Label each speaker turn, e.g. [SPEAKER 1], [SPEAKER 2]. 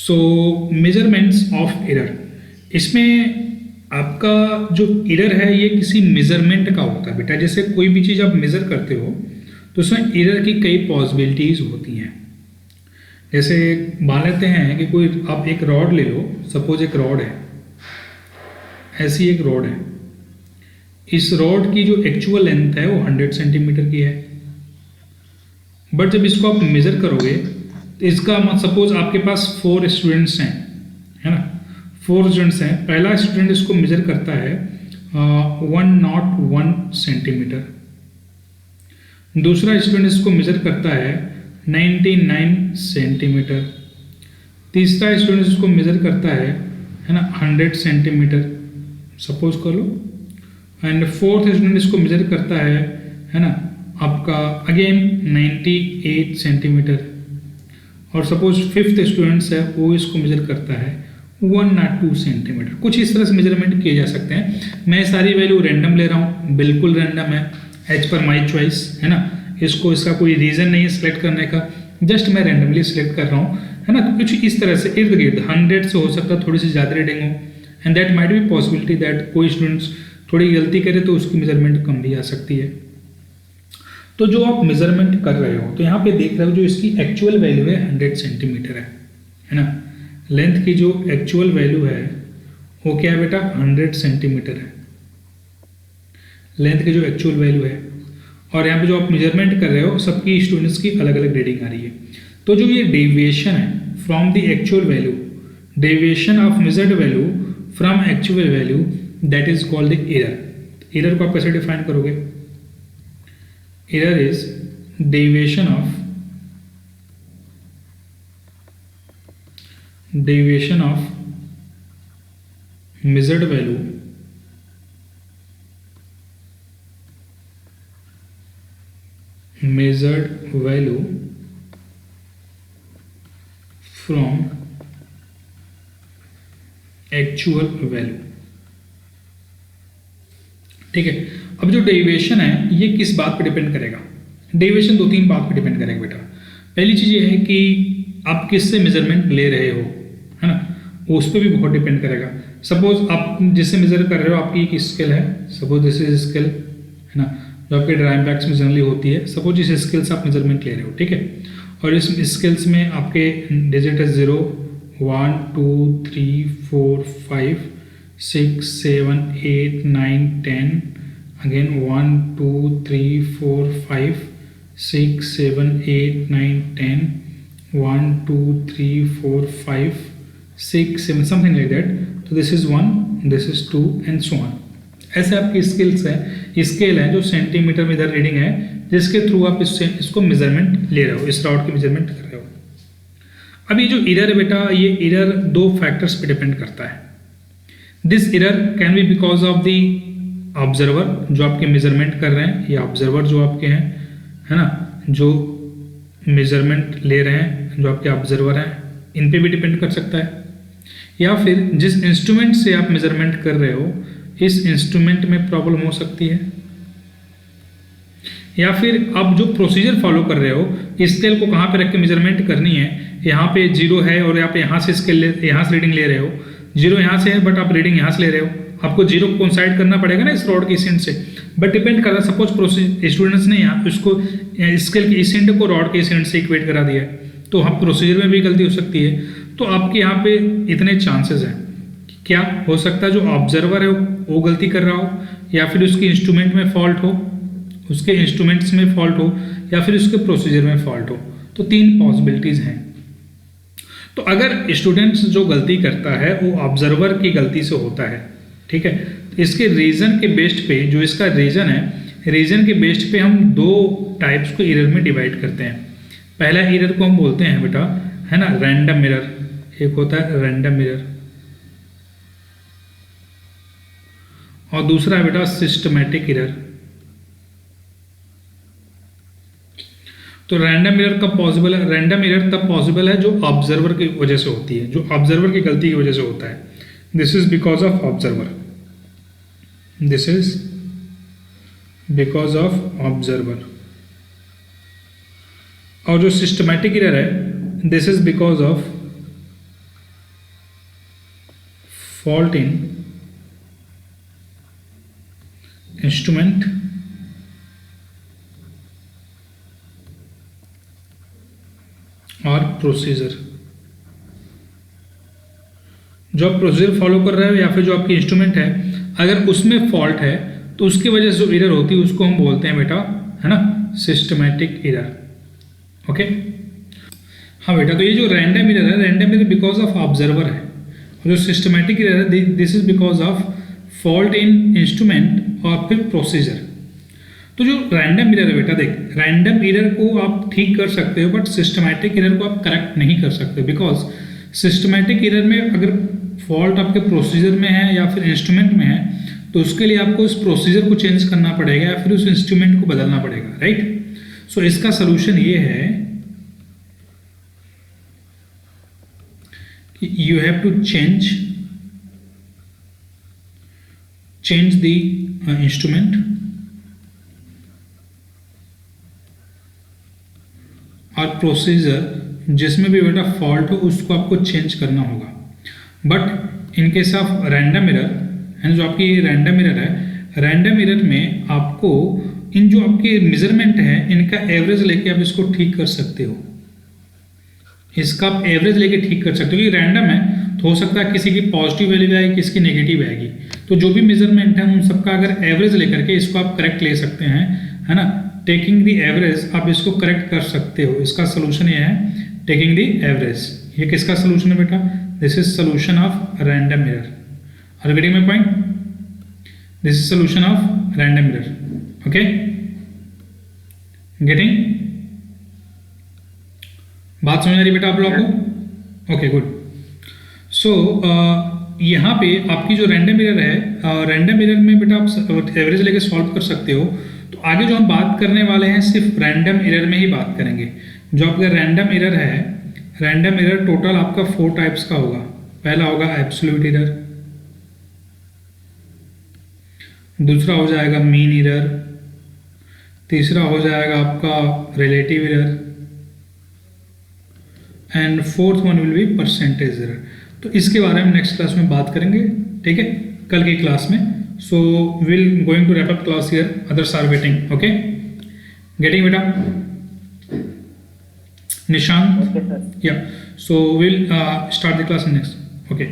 [SPEAKER 1] So measurements of error, इसमें आपका जो एरर है ये किसी मेजरमेंट का होता है बेटा। जैसे कोई भी चीज़ आप मेज़र करते हो तो उसमें एरर की कई पॉसिबिलिटीज़ होती हैं। जैसे मान लेते हैं कि कोई आप एक रॉड ले लो, सपोज एक रॉड है, ऐसी एक रॉड है, इस रॉड की जो एक्चुअल लेंथ है वो 100 सेंटीमीटर की है, बट जब इसको आप मेज़र करोगे तो इसका सपोज आपके पास 4 स्टूडेंट्स हैं, है ना, 4 स्टूडेंट्स हैं। पहला स्टूडेंट इसको मेज़र करता है 101 सेंटीमीटर, दूसरा स्टूडेंट इसको मेज़र करता है 99 सेंटीमीटर, तीसरा स्टूडेंट इसको मेज़र करता है ना 100 सेंटीमीटर सपोज कर लो, एंड फोर्थ स्टूडेंट इसको मेज़र करता है ना आपका अगेन 98 सेंटीमीटर, और सपोज फिफ्थ स्टूडेंट्स है वो इसको मेज़र करता है 102 सेंटीमीटर। कुछ इस तरह से मेजरमेंट किए जा सकते हैं। मैं सारी वैल्यू रैंडम ले रहा हूँ, बिल्कुल रैंडम है, एज पर माई चॉइस, है ना। इसका कोई रीज़न नहीं है सिलेक्ट करने का, जस्ट मैं रैंडमली सिलेक्ट कर रहा हूँ, है ना। तो कुछ इस तरह से इर्द गिर्द 100 से हो सकता है थोड़ी सी ज़्यादा रीडिंग हो, and that might be possibility that कोई स्टूडेंट्स थोड़ी गलती करे तो उसकी मेजरमेंट कम भी आ सकती है। तो जो आप मेजरमेंट कर रहे हो तो यहाँ पे देख रहे हो जो इसकी एक्चुअल वैल्यू है 100 सेंटीमीटर है ना। लेंथ की जो एक्चुअल वैल्यू है वो क्या है बेटा 100 सेंटीमीटर है, लेंथ की जो एक्चुअल वैल्यू है, और यहाँ पे जो आप मेजरमेंट कर रहे हो सबकी स्टूडेंट्स की अलग अलग रीडिंग आ रही है। तो जो ये डेविएशन है from the actual value, deviation of measured value from actual value, that is called the error. Error को आप कैसे डिफाइन करोगे? Error is deviation of measured value from actual value। ठीक है। अब जो डेविएशन है ये किस बात पे डिपेंड करेगा? डेविएशन 2-3 बात पे डिपेंड करेगा बेटा। पहली चीज ये है कि आप किससे मेजरमेंट ले रहे हो, है ना, उस पर भी बहुत डिपेंड करेगा। सपोज आप जिससे मेजर कर रहे हो आपकी एक स्केल है, सपोज दिस इज स्केल, है ना, जो आपके ड्राइंग बैग्स में जनरली होती है। सपोज इस स्केल से आप मेजरमेंट ले रहे हो, ठीक है, और इस स्केल्स में आपके डिजिट है 0 1 2 3 4 5 6 7 8 9 10, अगेन 1 2 3 4 5 6 7 8 9 10, 1 2 3 4 5 6 7 समथिंग लाइक दैट। तो this is 1, this is 2 and so on. ऐसे आपकी स्केल्स है, स्केल है जो सेंटीमीटर में इधर रीडिंग है, जिसके थ्रू आप इसको मेजरमेंट ले रहे हो, इस रॉड की मेजरमेंट कर रहे हो। अब ये जो एरर है बेटा, ये एरर 2 फैक्टर्स पे डिपेंड करता है। This error can be because of the observer जो आपके मेजरमेंट कर रहे हैं, या ऑब्जर्वर जो आपके हैं, है ना, जो मेजरमेंट ले रहे हैं, जो आपके ऑब्जर्वर हैं, इन पे भी डिपेंड कर सकता है। या फिर जिस इंस्ट्रूमेंट से आप मेजरमेंट कर रहे हो इस इंस्ट्रूमेंट में प्रॉब्लम हो सकती है, या फिर आप जो प्रोसीजर फॉलो कर रहे हो स्केल को कहाँ पे रख के मेजरमेंट करनी है, यहाँ पे 0 है और आप यहाँ से स्केल यहाँ से रीडिंग ले रहे हो, 0 यहाँ से है बट आप रीडिंग यहाँ से ले रहे हो, आपको 0 को कोइंसाइड करना पड़ेगा ना इस रॉड के इस एंड से। बट डिपेंड करता है, सपोज स्टूडेंट्स ने यहाँ उसको स्केल के इस एंड को रॉड के इस एंड से इक्वेट करा दिया है, तो हम प्रोसीजर में भी गलती हो सकती है। तो आपके यहाँ पे इतने चांसेस हैं, क्या हो सकता है जो ऑब्जर्वर है वो गलती कर रहा हो, या फिर उसके इंस्ट्रूमेंट में फॉल्ट हो, उसके इंस्ट्रूमेंट्स में फॉल्ट हो, या फिर उसके प्रोसीजर में फॉल्ट हो। तो 3 पॉसिबिलिटीज हैं। तो अगर स्टूडेंट्स जो गलती करता है वो ऑब्जर्वर की गलती से होता है, ठीक है, तो इसके रीजन के बेस्ड पे, जो इसका रीजन है, रीजन के बेस्ड पे हम 2 टाइप्स को एरर में डिवाइड करते हैं। पहला एरर को हम बोलते हैं बेटा, है ना, रैंडम एरर। एक होता है रैंडम एरर और दूसरा है बेटा सिस्टमैटिक एरर। तो रैंडम एरर कब पॉसिबल है? रैंडम एरर तब पॉसिबल है जो ऑब्जर्वर की वजह से होती है, जो ऑब्जर्वर की गलती की वजह से होता है। This is because of observer, this is because of observer. और जो सिस्टमैटिक एरर है, this is because of fault in instrument और प्रोसीजर। जो आप प्रोसीजर फॉलो कर रहे हो या फिर जो आपकी इंस्ट्रूमेंट है, अगर उसमें फॉल्ट है तो उसकी वजह से जो एरर होती है उसको हम बोलते हैं बेटा, है ना, सिस्टमैटिक एरर। ओके, हाँ बेटा, तो ये जो रैंडम एरर है, random error because of observer है, और जो सिस्टमैटिक एरर है this is because of fault in instrument और फिर प्रोसीजर। तो जो रैंडम एरर है बेटा, देख, रैंडम एरर को आप ठीक कर सकते हो बट सिस्टमैटिक एरर को आप करेक्ट नहीं कर सकते, बिकॉज सिस्टमैटिक एरर में अगर फॉल्ट आपके प्रोसीजर में है या फिर इंस्ट्रूमेंट में है तो उसके लिए आपको उस प्रोसीजर को चेंज करना पड़ेगा या फिर उस इंस्ट्रूमेंट को बदलना पड़ेगा, राइट। सो इसका सोल्यूशन ये है कि you have to change the instrument और प्रोसीजर जिसमें भी बेटा फॉल्ट हो उसको आपको चेंज करना होगा। But in case of random error, and जो आपकी रैंडम एरर है, रैंडम एरर में आपको इन जो आपके मेजरमेंट है इनका एवरेज लेके आप इसको ठीक कर सकते हो, इसका आप एवरेज लेके ठीक कर सकते हो। ये रैंडम है तो हो सकता है किसी की पॉजिटिव वैल्यू आएगी, किसी की नेगेटिव आएगी, तो जो भी मेजरमेंट है उन सबका अगर एवरेज लेकर के इसको आप करेक्ट ले सकते हैं, है ना, टेकिंग द एवरेज आप इसको करेक्ट कर सकते हो। इसका सोल्यूशन ये है टेकिंग द एवरेज। ये किसका सोल्यूशन है बेटा? This is solution of random error. Are you getting my point? This is solution of random error. Okay, getting? बात समझ आ रही बेटा आप लोगों को? Okay, good. सो यहाँ पे आपकी जो रैंडम एरर है, रैंडम एरर में बेटा आप एवरेज लेके सॉल्व कर सकते हो। तो आगे जो हम बात करने वाले हैं सिर्फ रैंडम एरर में ही बात करेंगे। जो आपका रैंडम एरर है, रैंडम एरर टोटल आपका 4 टाइप्स का होगा। पहला होगा एब्सोल्यूट एरर, दूसरा हो जाएगा मीन एरर, तीसरा हो जाएगा आपका relative error, and fourth one will be percentage error. तो इसके बारे में नेक्स्ट क्लास में बात करेंगे, ठीक है, कल की क्लास में। So will going to wrap up class here, others are waiting. Okay, getting बेटा? Nishant? Yeah, so will start the class next. Okay.